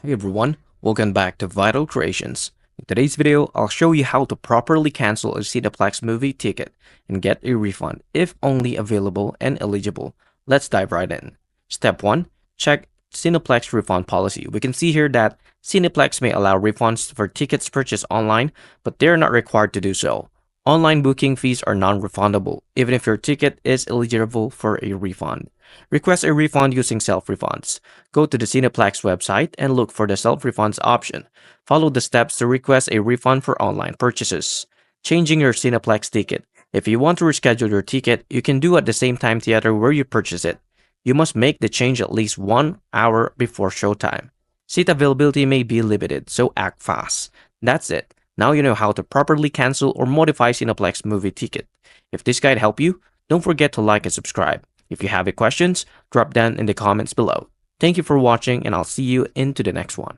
Hey everyone, welcome back to Vital Creations. In today's video, I'll show you how to properly cancel a Cineplex movie ticket and get a refund if only available and eligible. Let's dive right in. Step 1. Check Cineplex refund policy. We can see here that Cineplex may allow refunds for tickets purchased online, but they're not required to do so. Online booking fees are non-refundable, even if your ticket is eligible for a refund. Request a refund using self-refunds. Go to the Cineplex website and look for the self-refunds option. Follow the steps to request a refund for online purchases. Changing your Cineplex ticket. If you want to reschedule your ticket, you can do at the same time theater where you purchase it. You must make the change at least 1 hour before showtime. Seat availability may be limited, so act fast. That's it. Now you know how to properly cancel or modify Cineplex movie ticket. If this guide helped you, don't forget to like and subscribe. If you have any questions, drop them in the comments below. Thank you for watching and I'll see you into the next one.